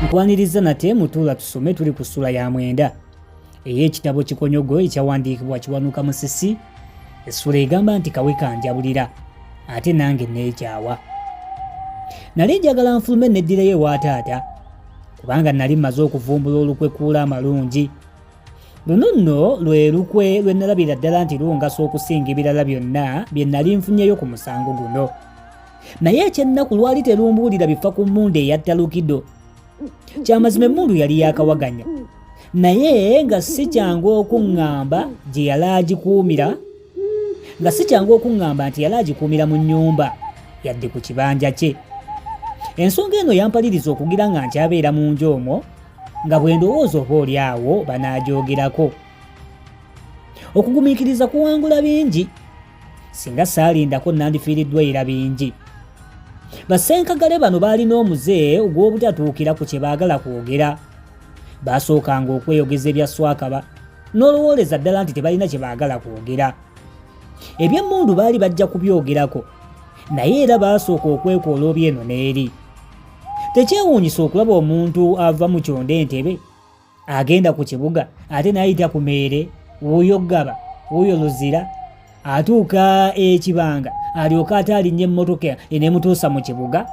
Nkwaniriza nate mutuula tusome tuli ku ssula ya 9 ey'ekitabo Kikonyogo ekyawandiikibwa Kiwanuka Musisi. Essula egamba nti Kaweke anjabulira ate nange nekyawa. Nali njagala nfulume neddirayo ewa taata kubanga nali mmaze okuvumbula olukwekuula amalungi. Luno nno lwe lukwe lwe nalabira ddala nti lungasa okusinga ebirala byonna bye nali nfunyeyo ku musango guno. Naye ekyennaku lwali terumbuulira bifa ku mmundu eyatta Lukido. Kyamazima emmundu yali yakawaganya, naye nga si kyangu okuŋŋamba gye yali agikuumira, nti yali agikuumira mu nnyumba yadde ku kibanja kye. Ensonga eno yampaliriza okugira nga nkyabeera mu nju omwo nga bwe ndowooza oba oli awo banaajogerako. Okugumiikiriza kuwangula bingi, singa saalindako nandifiiriddwa era bingi. Basenkagale bano baalina omuze ogw'obutatuukira ku kye baagala kwogera. Baasookanga okweyogeza ebya Swakaba n'olowooleza ddala nti tebalina kye baagala kwogera. Eby'emmundu baali bajja kubyogerako, naye era baasooka okwekoola oby eno n'eri. Tekyewuunyisa okulaba omuntu ava mu kyonda Entebbe agenda ku kibuga ate n'ayita ku Meere, wuuyo Ggaba, wuuyo Luzira, atuuka Ekibanga alyoka ate alinnya emmotoka eneemutuusa mu kibuga.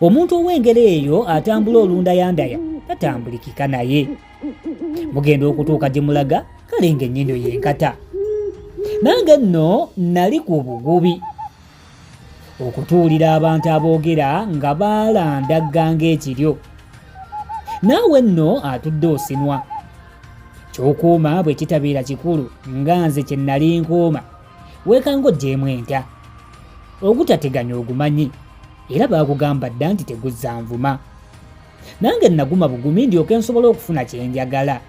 Omuntu ow'engeri eyo atambula olundayandaya tatambulikika naye. Mugenda okutuuka gye mulaga kale ng'ennyindo yenkata. Nange nno nali ku bugubi okutuulira abantu aboogera nga baalandagga ng'ekiryo. Naawe nno atudde osinwa. Ky'okuuma bwe kitabeera kikulu nga nze kye nali nkuuma weekanga oggyeemu entya. Ogutateganya ogumanyi era baakugamba dda nti teguzza nvuma. Nange naguma bugumi ndyoke nsobole okufuna kye njagala.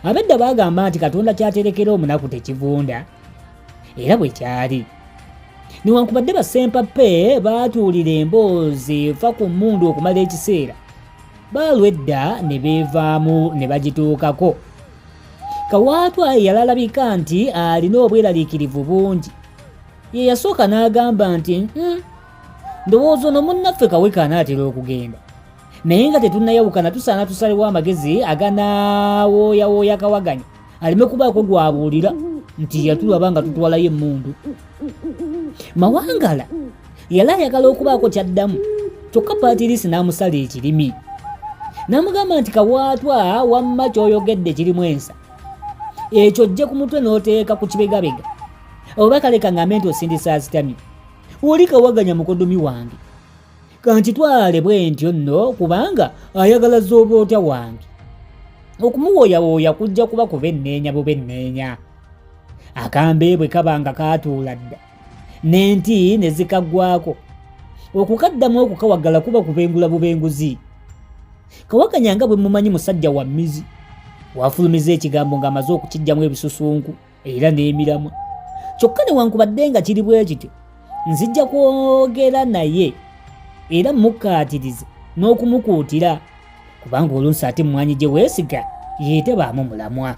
Abadda baagamba nti Katonda kyaterekera omunaku tekivunda, era bwe kyali. Newankubadde bassempappe baatuulira emboozi efa ku mmundu okumala ekiseera, baalwedda ne beevaamu ne bagituukako. Kawaatwa yalalabika nti alina obweraliikirivu bungi. Ye yasooka n'agamba nti ndowooza ono munnaffe Kaweke anaatera okugenda, naye nga tetunnayawukana tusaana tusalewo amagezi aganaawooyawooya Kawaganya aleme kubaako gwabuulira nti yatulaba nga tutwalayo emmundu. Mawangala yali ayagala okubaako kyaddamu, kyokka Patirisi n'amusala ekirimi. N'amugamba nti Kawaatwa wamma ky'oyogedde kirimu ensa, ekyo ojje ku mutwe n'oteeka ku kibegabega, oba kaleka ngambe nti osindisa asitamye. Oli Kawaganya mukodomi wange, kankitwale bwe ntyo nno kubanga ayagala zooboota wange. Okumuwooyawooya kujja kuba kubenneenya bubenneenya. Akambe bwe kabanga kaatuula dda n'enti ne zikaggwako, okukaddamu okukawagala kuba kubengula bubenguzi. Kawaganya nga bwe mumanyi musajja wa mmizi, wafulumiza ekigambo ng'amaze okukiggyamu ebisusunku era n'emiramwa. Kyokka newankubadde nga kiri bwe kityo, nzijja kwogera naye era mukkaatirize n'okumukuutira, kubanga olunsi ate mmwanyi gye weesiga yeetebaamu mulamwa.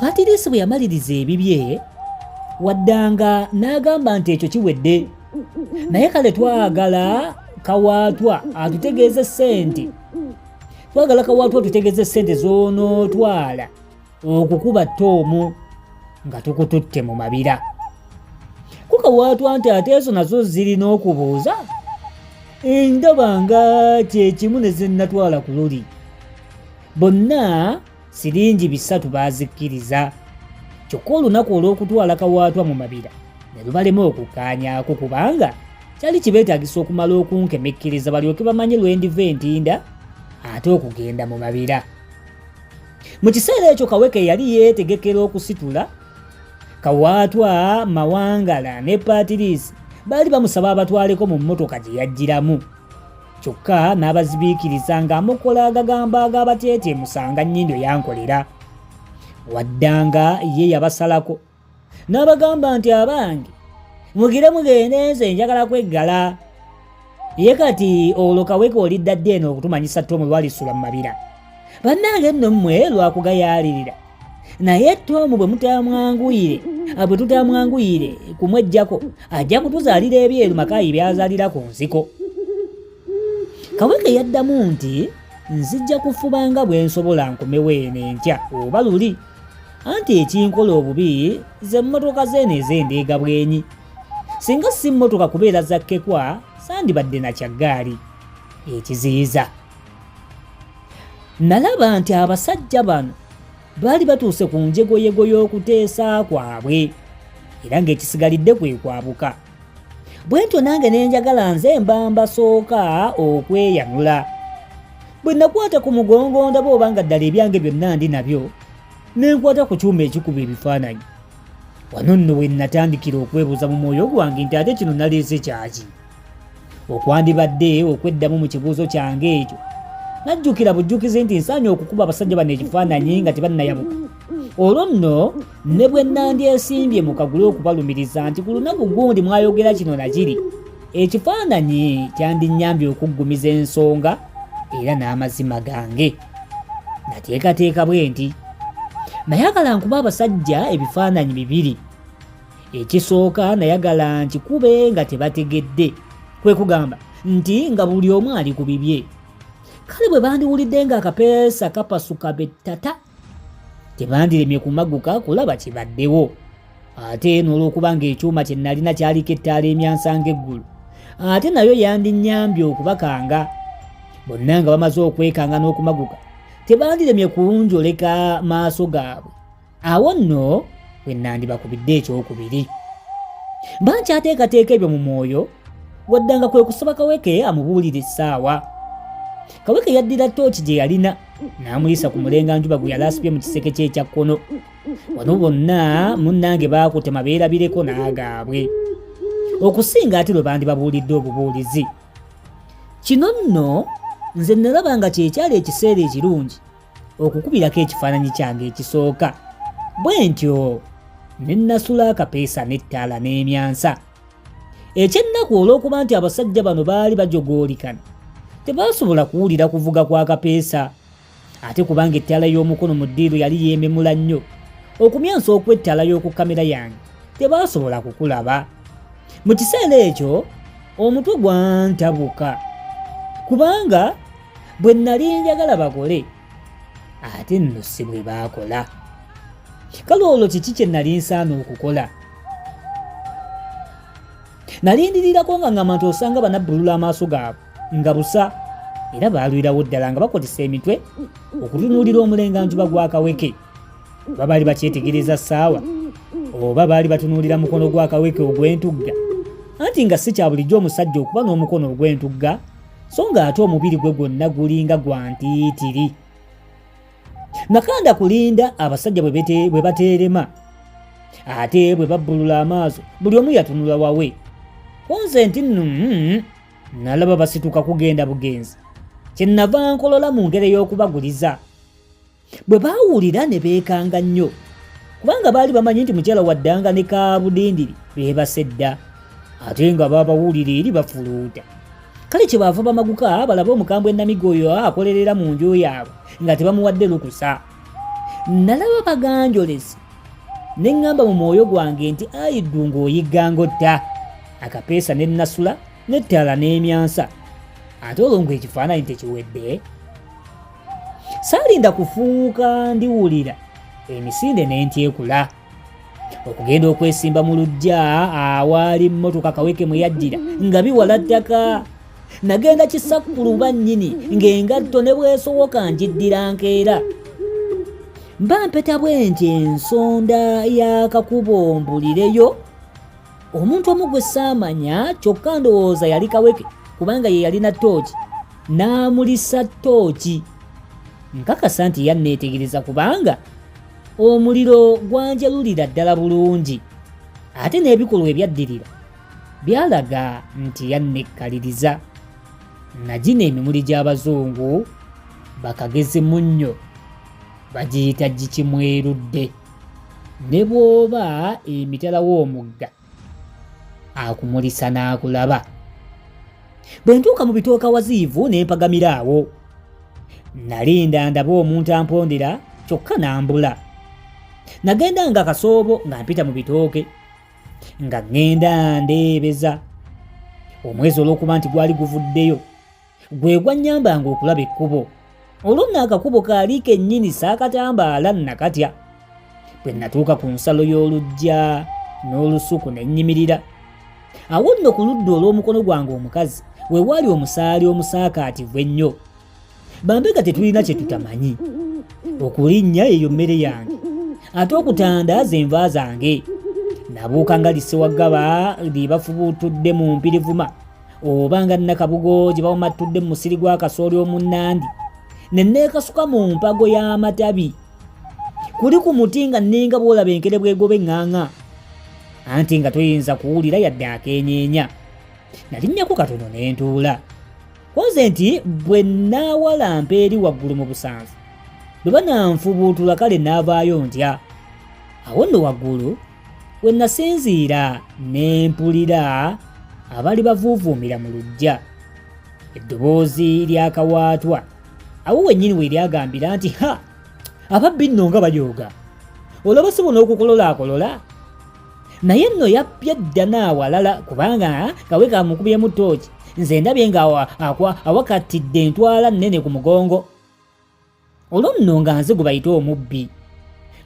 Patirisi bwe yamaliriza ebibye waddanga n'agamba nti ekyo kiwedde, naye kale twagala Kawaatwa atutegeeze ssente. Twagala Kawaatwa atutegeeze ssente z'onootwala okukuba ttoomu nga tukututte mu mabira. Ku Kawaatwa nti ate ezo nazo zirina okubuuza. Ndaba nga kye kimu ne ze natwala ku luli. Bonna siringi 3 baazikkiriza, kyokka olunaku olw'okutwala Kawaatwa mu mabira ne lubalema okukaanyaako kubanga kyali kibeetaagisa okumala okunkemekkiriza balyoke bamanye lwe ndiva entinda ate okugenda mu mabira. Mu kiseera ekyo Kaweke yali yeetegekera okusitula. Kawaatwa, Mawangala ne Patirisi baali bamusaba abatwaleko mu mmotoka gye yajjiramu, kyokka n'abazibiikiriza ng'amukola agagamba ag'abateeteemusanga nnyindo yankolera. Waddanga ye yabasalako n'abagamba nti abange mugire mugende nze njagala kweggala. Ye kati olwo Kaweke olidda dda eno okutumanyisa ttomu lwalisula mu mabira. Bannange nno mmwe lwakugayaalirira, naye ttomu bwe tutamwanguyire kumweggyako ajja kutuzaalira ebyeru Makayi byazaalira ku nsiko. Kaweke yaddamu nti nzijja kufuba nga bwe nsobola nkomewo eno enkya oba luli, anti ekinkola obubi ze mmotoka zeeno ez'endeega bwenyi. Singa si mmotoka kubeera zakkekwa sandibadde na kyaggaali ekiziyiza. Nalaba nti abasajja bano baali batuuse ku njegoyego y'okuteesa kwabwe era ng'ekisigalidde kwe kwabuka. Bwentyo nange ne njagala nze mba mbasooka okweyanula. Bwe nakwata ku mugongo ndaba oba nga ddala ebyange byonna ndi nabyo, ne nkwata ku kyuma ekikuba ebifaananyi. Wano nno we natandikira okwebuuza mu mwoyo gwange nti ate kino naleese kyaki. Okwandibadde okweddamu mu kibuuzo kyange ekyo, najjukira bujjukizi nti nsaanye okukuba abasajja bano ekifaananyi nga tebannayabuka. Olwo nno ne bwe nandyesimbye mu kagulu okubalumiriza nti ku lunaku gundi mwayogera kino na kiri, ekifaananyi kyandinnyambye okuggumiza ensonga era n'amazima gange. Nateekateeka bwe nti nayagala nkuba abasajja ebifaananyi bibiri. Ekisooka nayagala nkikube nga tebategedde, kwe kugamba nti nga buli omu ali ku bibye. Kale bwe bandiwulidde ng'akapeesa kapasuka bettata, tebandiremye kumaguka kulaba kibaddewo. Ate n'olw'okuba ng'ekyuma kye nalina kyaliko ettaala emyansanga eggulu, ate nayo yandinnyambye okubakanga. Bonna nga bamaze okwekanga n'okumaguka, tebandiremye kunjoleka maaso gaabwe. Awo nno bwe nandibakubidde ekyokubiri. Mba nkyateekateeka ebyo mu mwoyo, waddanga kwe kusaba Kaweke amubuulire essaawa. Kaweke yaddira ttooki gye yalina n'amulisa ku mulenganjuba gwe yali asibye mu kiseke kye ekya kkono. Wano bonna munnange baakutema beerabireko n'agaabwe, okusinga ate lwe bandibabuulidde obubuulizi. Kino nno nze nalaba nga kyekyali ekiseera ekirungi okukubirako ekifaananyi kyange ekisooka. Bwe ntyo ne nasula akapeesa n'ettaala n'emyansa. Ekyennaku olw'okuba nti abasajja bano baali bajogoolikana, tebaasobola kuwulira kuvuga kwa kapeesa, ate kubanga ettaala y'omukono mu ddiiro yali yeememula nnyo. Okumyansa okw'ettaala y'oku kamera yange tebaasobola kukulaba. Mu kiseera ekyo omutwe gwantabuka, kubanga bwe nali njagala bakole ate nno si bwe baakola. Kale olwo kiki kye nali nsaana okukola? Nalindirirako nga ngamba nti osanga banabbulula amaaso gaabwe nga busa, era baalwirawo ddala nga bakozesa emitwe okutunuulira omulenganjuba gwa Kaweke. Oba baali bakyetegereza ssaawa, oba baali batunuulira mukono gwa Kaweke ogw'entugga, anti nga si kya bulijjo omusajja okuba n'omukono ogw'entugga, so nga ate omubiri gwe gwonna gulinga gwa ntiitiri. Nakanda kulinda abasajja bwe bateerema, ate bwe babbulula amaaso buli omu yatunula wawe. Konze nti nalaba basituka kugenda bugenzi, kyennava nkolola mu ngeri y'okubaguliza. Bwe baawulira ne beekanga nnyo, kubanga baali bamanyi nti mukyala waddanga ne Kabudindiri beebasedda, ate nga babawulira eri bafuluuta. Kale kyebaava bamaguka balabe omukambwe Namigo oyo akolerera mu nju yaabwe nga tebamuwadde lukusa. Nalaba baganjolesi ne ŋŋamba mu mwoyo gwange nti ayiddu ng'oyigga ngotta, akapeesa ne nasula n'ettaala n'emyansa, ate olwo ng'ekifaananyi tekiwedde. Saalinda kufuuka ndiwulira emisinde n'entyekula, okugenda okwesimba mu luggya awaali mmotoka Kaweke mwe yaddira nga biwala ttaka. Nagenda kisakkulu bannyini ng'engatto ne bwesoboka ngiddira nkeera. Mba mpeta bwenti ensonda y'akakubo mbulireyo. Omuntu omu gwe saamanya, kyokka ndowooza yali Kaweke kubanga ye yalina ttooki, n'amulisa ttooki. Nkakasa nti yanneetegereza kubanga omuliro gwanjalulira ddala bulungi, ate n'ebikolwa ebyaddirira byalaga nti yannekkaliriza. Nagina emimuli gy'Abazungu bakagezi munnyo, bagiyita gikimwerudde. Ne bw'oba emitala w'omugga akumulisa n'akulaba. Bwe ntuuka mu bitooka waziivu ne mpagamira awo. Nalinda ndabe omuntu ampondera, kyokka n'ambula. Nagenda nga kasoobo nga mpita mu bitooke, nga ŋŋenda ndeebeza. Omwezi olw'okuba nti gwali guvuddeyo, gwe gwannyambanga okulaba ekkubo. Olwo nno akakubo kaali kennyini saakatambaala nakatya. Bwe natuuka ku nsalo y'oluggya n'olusuku ne nnyimirira. Awo nno ku ludda olw'omukono gwange omukazi we waali omusaali omusaakaativu ennyo. Bambega tetulina kye tutamanyi. Okulinnya eyo mmere yange, ate okutandaaza enva zange. Nabuuka nga lisewaggaba libafubuutudde mu mpirivuma, oba nga nakabugo gye bawumattudde mu musiri gw'akasooli omunnandi, ne neekasuka mu mpago y'amatabi. Kuli ku muti nga nninga bw'olaba enkere bw'egoba eŋŋaaŋa, anti nga toyinza kuwulira yadde akeenyeenya. Nalinnyaku katono ne ntuula. Koze nti bwe naawalampa eri waggulu mu busanvu, bwe bananfubuutula kale naavaayo ntya. Awo nno waggulu we nasinziira ne mpulira abali bavuuvuumira mu luggya. Eddoboozi ly'akawaatwa awo wennyini we lyagambira nti, ha, ababbi nno nga bajooga, olaba si buno okukololakolola. Naye nno yappya dda n'awalala kubanga Kaweke amukubyemu ttooki. Nze ndabye nga awakattidde entwala nnene ku mugongo. Olwo nno nga nze gwe bayita omubbi.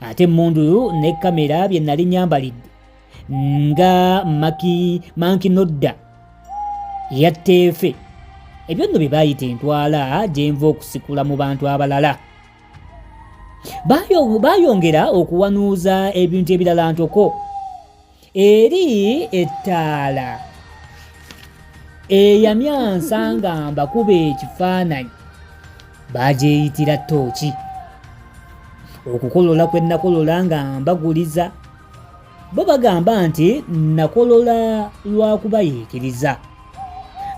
Ate emmundu ne kamera bye nali nyambalidde nga mankinodda ya tteefe, ebyo nno bye baayita entwala gye nva okusikula mu bantu abalala. Baayongera okuwanuuza ebintu ebirala ntoko. Eri ettaala eyamyansa nga mbakuba ekifaananyi bagyeyitira ttooki. Okukolola kwe nakolola nga mbaguliza, bo bagamba nti nakolola lwa kubayiikiriza.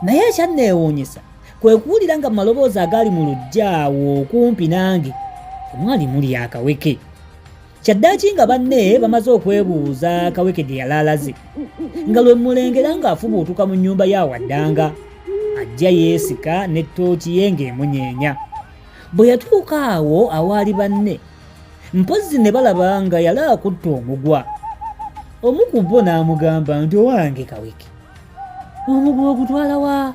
Naye ekyanneewuunyisa kwe kuwulira nga maloboozi agali mu luggya awo okumpi nange temwali muli Akaweke. Kyaddaaki nga banne bamaze okwebuuza Kaweke gye yalaalaze, nga lwe mulengera ng'afubuutuka mu nnyumba ya waddanga, ajja yeesika n'ettooki ye ng'emunyeenya. Bwe yatuuka awo awaali banne, mpozzi ne balaba nga yali akutte omugwa. Omu ku bo n'amugamba nti, owange Kaweke, omugwa ogutwala wa?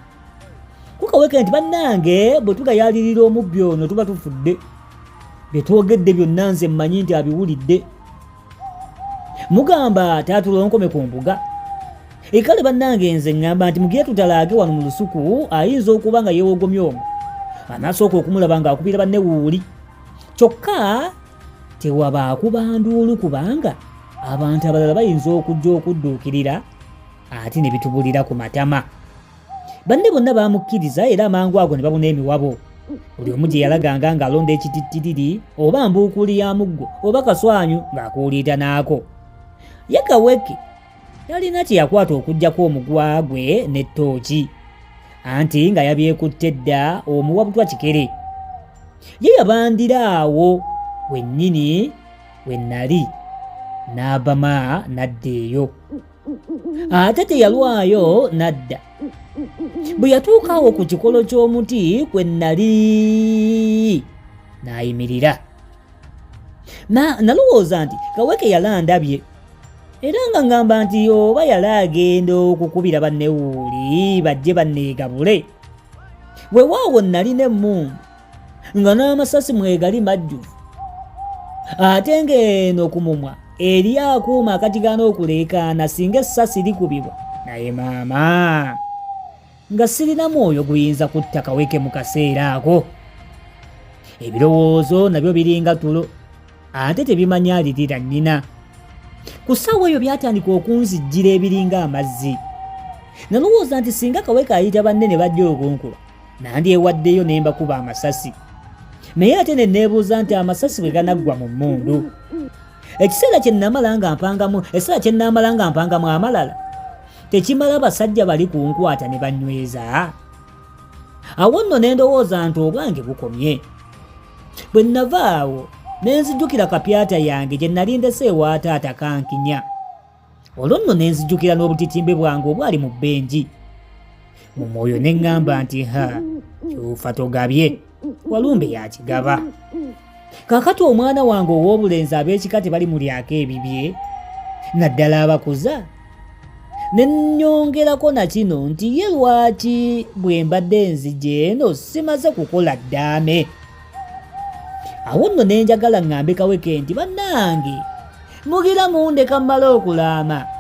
Ku Kaweke nti, bannange bwe tugayaalirira omubbi ono tuba tufudde. Bye twogedde byonna nze mmanyi nti abiwulidde. Mugamba taatulonkome ku mbuga. Ekale bannange nze ŋŋamba nti mugire tutalaage wano mu lusuku, ayinza okuba nga yeewogomye omwo. Anaasooka okumulaba ng'akubira banne wuuli. Kyokka tewabaako banduulu kubanga abantu abalala bayinza okujja okudduukirira ate ne bitubulira ku matama. Banne bonna baamukkiriza era amangu ago ne babuna emiwabo. Buli omu gye yalaganga ng'alonda ekitittiriri oba mbuukuli ya muggo oba kaswanyu ng'akuuliita naako. Ye Kaweke yalina kye yakwata okuggyako omugwa gwe n'ettooki, anti nga yabyekutte dda omuwa butwa kikere. Ye yabandira awo wennyini we nnali n'abama n'adda eyo. Ate teyalwayo n'adda. Bwe yatuuka awo ku kikolo ky'omuti kwe nnali n'ayimirira. Nalowooza nti Kaweke yalandabye era nga ŋŋamba nti oba yali agenda okukubira banne wuuli bajje banneegabule. Weewaawo nalina emmundu nga n'amasasi mwegali majjuvu, ate ng'eno ku mumwa eri akuuma akatigaana okuleekaana singa essasi likubibwa. Naye maama nga sirina mwoyo guyinza kutta Kaweke mu kaseera ako. Ebirowoozo nabyo biringa tulo, ate tebimanyalirira nnina. Ku ssaawa eyo byatandika okunzijjira ebiringa amazzi. Nalowooza nti singa Kaweke ayita banne ne bajja okunkuba, nandyewaddeyo ne mbakuba amasasi. Naye ate ne neebuuza nti amasasi bwe ganaggwa mu mmundu, ekiseera kye nnamala nga mpangamu amalala tekimala basajja bali ku nkwata ne banyweza. Awo nno ne ndowooza nti obwange bukomye. Bwe nnava awo ne nzijjukira kapyata yange gye nali ndese ewa taata kankinya. Olwo nno ne nzijjukira n'obutitimbe bwange obwali mu bbenji. Mu mwoyo ne ŋŋamba nti kyufa togabye, walumbe yakigaba. Kaakati omwana wange ow'obulenzi ab'ekika tebali mulyako ebibye, naddala abakuza. ne nnyongerako na kino nti ye lwaki bwe mbadde nzija eno simaze kukola ddaame. Awo nno ne njagala ŋŋambe Kaweke nti bannange mugira mundeka mmale okulaama